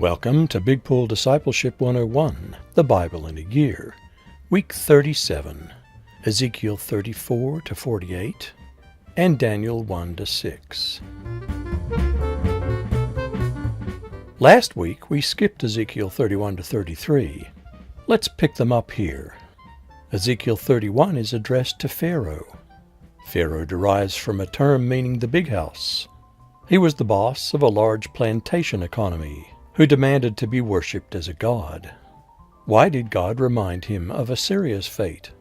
Welcome to Big Pool Discipleship 101, the Bible in a Year, Week 37, Ezekiel 34 to 48, and Daniel 1 to 6. Last week we skipped Ezekiel 31 to 33. Let's pick them up here. Ezekiel 31 is addressed to Pharaoh. Pharaoh derives from a term meaning the big house. He was the boss of a large plantation economy who demanded to be worshipped as a god. Why did God remind him of Assyria's fate?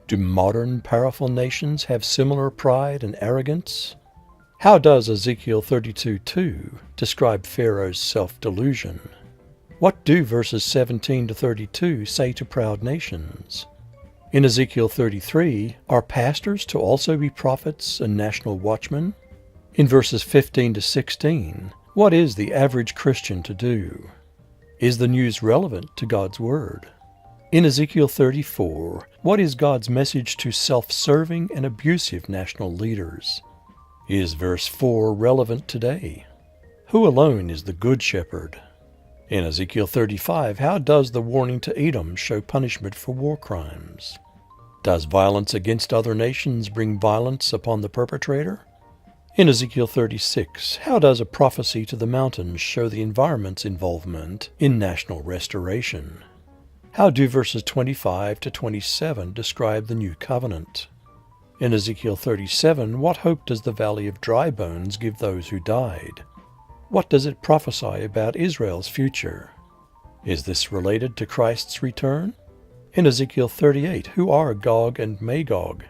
Do modern powerful nations have similar pride and arrogance? How does Ezekiel 32:2 describe Pharaoh's self-delusion? What do verses 17 to 32 say to proud nations? In Ezekiel 33, are pastors to also be prophets and national watchmen? In verses 15 to 16, what is the average Christian to do? Is the news relevant to God's Word? In Ezekiel 34, what is God's message to self-serving and abusive national leaders? Is verse 4 relevant today? Who alone is the Good Shepherd? In Ezekiel 35, how does the warning to Edom show punishment for war crimes? Does violence against other nations bring violence upon the perpetrator? In Ezekiel 36, how does a prophecy to the mountains show the environment's involvement in national restoration? How do verses 25 to 27 describe the new covenant? In Ezekiel 37, what hope does the valley of dry bones give those who died? What does it prophesy about Israel's future? Is this related to Christ's return? In Ezekiel 38, who are Gog and Magog?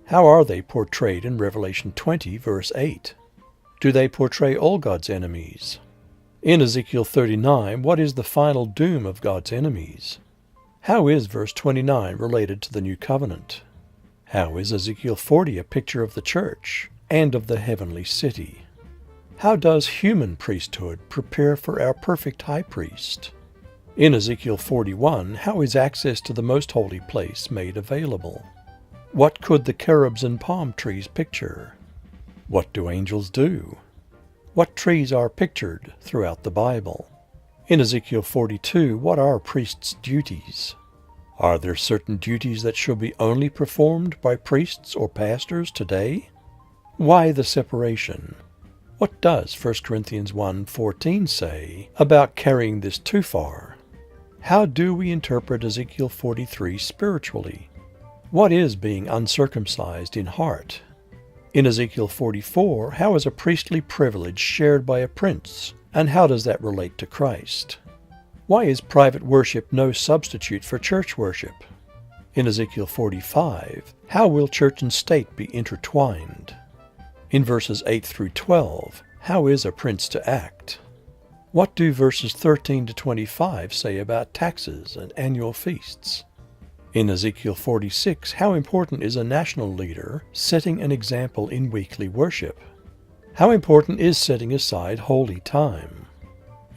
How are they portrayed in Revelation 20, verse 8? Do they portray all God's enemies? In Ezekiel 39, what is the final doom of God's enemies? How is verse 29 related to the new covenant? How is Ezekiel 40 a picture of the church and of the heavenly city? How does human priesthood prepare for our perfect high priest? In Ezekiel 41, how is access to the most holy place made available? What could the cherubs and palm trees picture? What do angels do? What trees are pictured throughout the Bible? In Ezekiel 42, what are priests' duties? Are there certain duties that should be only performed by priests or pastors today? Why the separation? What does 1 Corinthians 1:14 say about carrying this too far? How do we interpret Ezekiel 43 spiritually? What is being uncircumcised in heart? In Ezekiel 44, how is a priestly privilege shared by a prince, and how does that relate to Christ? Why is private worship no substitute for church worship? In Ezekiel 45, how will church and state be intertwined? In verses 8 through 12, how is a prince to act? What do verses 13 to 25 say about taxes and annual feasts? In Ezekiel 46, how important is a national leader setting an example in weekly worship? How important is setting aside holy time?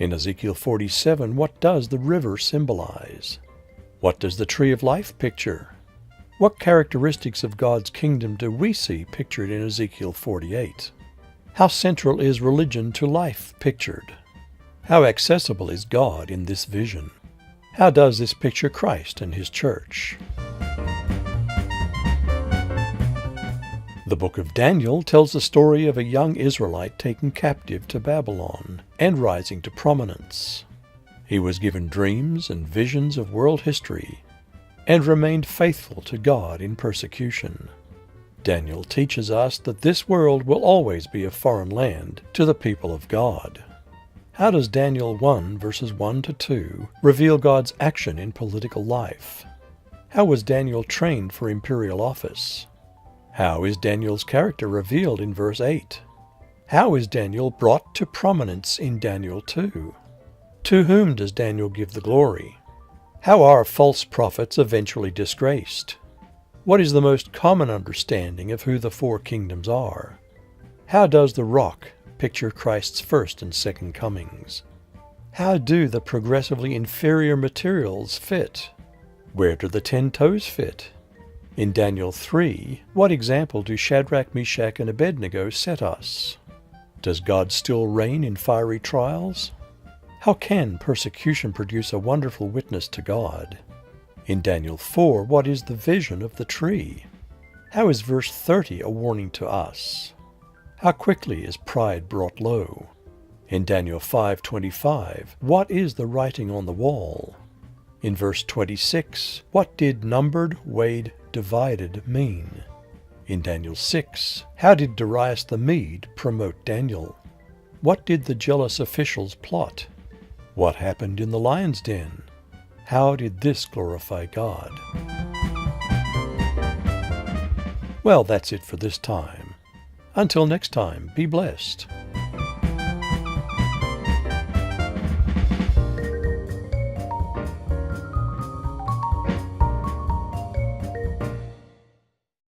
In Ezekiel 47, what does the river symbolize? What does the tree of life picture? What characteristics of God's kingdom do we see pictured in Ezekiel 48? How central is religion to life pictured? How accessible is God in this vision? How does this picture Christ and His church? The book of Daniel tells the story of a young Israelite taken captive to Babylon and rising to prominence. He was given dreams and visions of world history and remained faithful to God in persecution. Daniel teaches us that this world will always be a foreign land to the people of God. How does Daniel 1 verses 1 to 2 reveal God's action in political life? How was Daniel trained for imperial office? How is Daniel's character revealed in verse 8? How is Daniel brought to prominence in Daniel 2? To whom does Daniel give the glory? How are false prophets eventually disgraced? What is the most common understanding of who the four kingdoms are? How does the rock picture Christ's first and second comings? How do the progressively inferior materials fit? Where do the 10 toes fit? In Daniel 3, what example do Shadrach, Meshach, and Abednego set us? Does God still reign in fiery trials? How can persecution produce a wonderful witness to God? In Daniel 4, what is the vision of the tree? How is verse 30 a warning to us? How quickly is pride brought low? In Daniel 5:25, what is the writing on the wall? In verse 26, what did numbered, weighed, divided mean? In Daniel 6, how did Darius the Mede promote Daniel? What did the jealous officials plot? What happened in the lion's den? How did this glorify God? Well, that's it for this time. Until next time, be blessed.